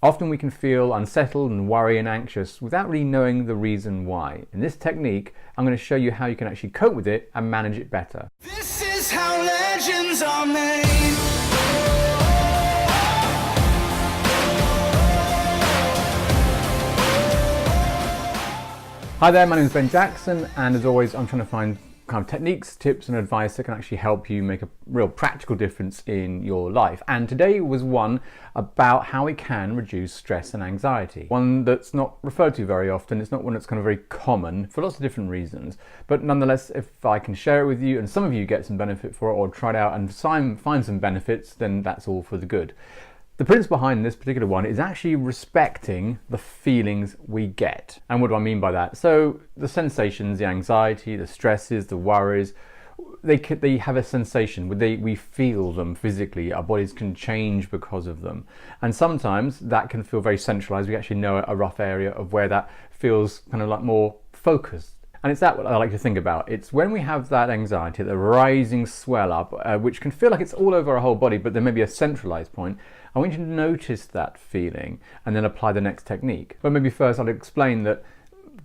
Often we can feel unsettled and worry and anxious without really knowing the reason why. In this technique, I'm going to show you how you can actually cope with it and manage it better. This is how legends are made. Hi there, my name is Ben Jackson, and as always I'm trying to find kind of techniques, tips and advice that can actually help you make a real practical difference in your life. And today was one about how we can reduce stress and anxiety. One that's not referred to very often. It's not one that's kind of very common for lots of different reasons. But nonetheless, if I can share it with you and some of you get some benefit for it or try it out and find some benefits, then that's all for the good. The principle behind this particular one is actually respecting the feelings we get. And what do I mean by that? So the sensations, the anxiety, the stresses, the worries, they have a sensation. We feel them physically. Our bodies can change because of them. And sometimes that can feel very centralized. We actually know a rough area of where that feels kind of like more focused. And it's that what I like to think about. It's when we have that anxiety, the rising swell up, which can feel like it's all over our whole body, but there may be a centralized point. I want you to notice that feeling and then apply the next technique. But maybe first I'll explain that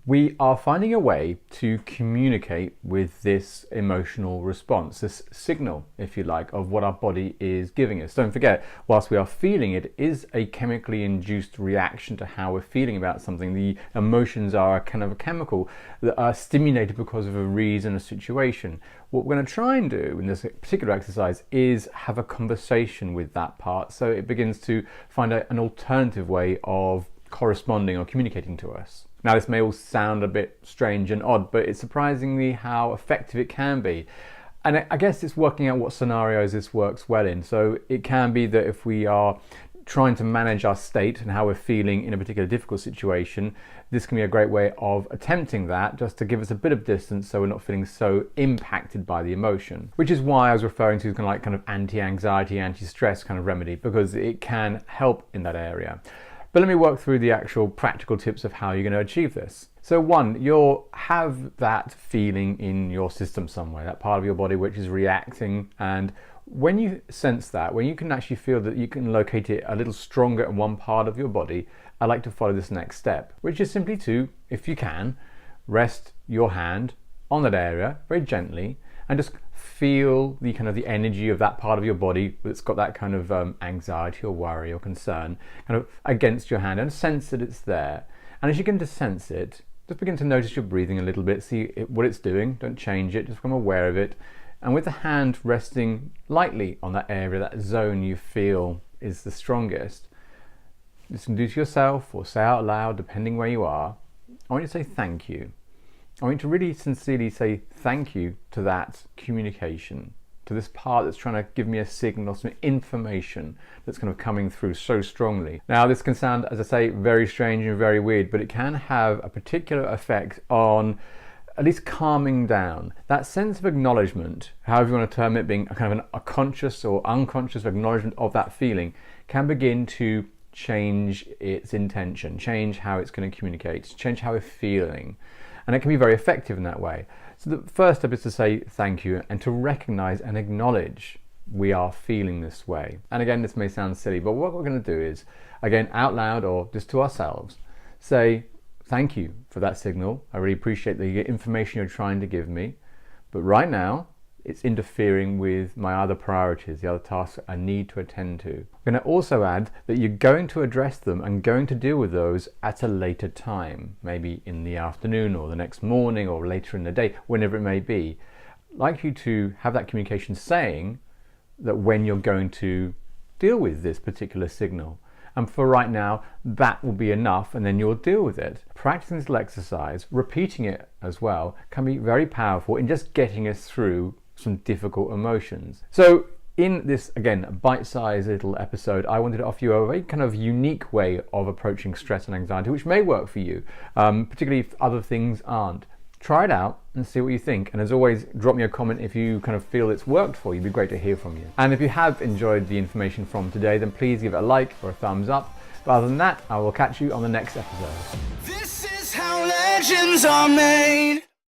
we are finding a way to communicate with this emotional response, this signal, if you like, of what our body is giving us. Don't forget, whilst we are feeling it, is a chemically induced reaction to how we're feeling about something. The emotions are kind of a chemical that are stimulated because of a reason, a situation. What we're going to try and do in this particular exercise is have a conversation with that part, so it begins to find an alternative way of corresponding or communicating to us. Now this may all sound a bit strange and odd, but it's surprisingly how effective it can be. And I guess it's working out what scenarios this works well in. So it can be that if we are trying to manage our state and how we're feeling in a particular difficult situation, this can be a great way of attempting that, just to give us a bit of distance so we're not feeling so impacted by the emotion. Which is why I was referring to kind of anti-anxiety, anti-stress kind of remedy, because it can help in that area. But let me work through the actual practical tips of how you're going to achieve this. So one, you'll have that feeling in your system somewhere, that part of your body which is reacting, and when you sense that, when you can actually feel that you can locate it a little stronger in one part of your body, I like to follow this next step, which is simply to, if you can, rest your hand on that area very gently and just feel the kind of the energy of that part of your body that's got that kind of anxiety or worry or concern kind of against your hand, and sense that it's there. And as you begin to sense it, just begin to notice your breathing a little bit, see what it's doing, don't change it, just become aware of it. And with the hand resting lightly on that area, that zone you feel is the strongest, you can do to yourself or say out loud, depending where you are, I want you to say thank you. I want you to really sincerely say thank you to that communication, to this part that's trying to give me a signal, some information that's kind of coming through so strongly. Now this can sound, as I say, very strange and very weird, but it can have a particular effect on at least calming down. That sense of acknowledgement, however you want to term it, being a kind of a conscious or unconscious acknowledgement of that feeling, can begin to change its intention, change how it's going to communicate, change how we're feeling. And it can be very effective in that way. So the first step is to say thank you and to recognize and acknowledge we are feeling this way. And again, this may sound silly, but what we're going to do is, again, out loud or just to ourselves, say thank you for that signal. I really appreciate the information you're trying to give me, but right now it's interfering with my other priorities, the other tasks I need to attend to. I'm going to also add that you're going to address them and going to deal with those at a later time, maybe in the afternoon or the next morning or later in the day, whenever it may be. I'd like you to have that communication saying that when you're going to deal with this particular signal. And for right now, that will be enough, and then you'll deal with it. Practicing this little exercise, repeating it as well, can be very powerful in just getting us through some difficult emotions. So in this, again, bite-sized little episode, I wanted to offer you a very kind of unique way of approaching stress and anxiety, which may work for you, particularly if other things aren't. Try it out and see what you think. And as always, drop me a comment if you kind of feel it's worked for you. It'd be great to hear from you. And if you have enjoyed the information from today, then please give it a like or a thumbs up. But other than that, I will catch you on the next episode. This is how legends are made.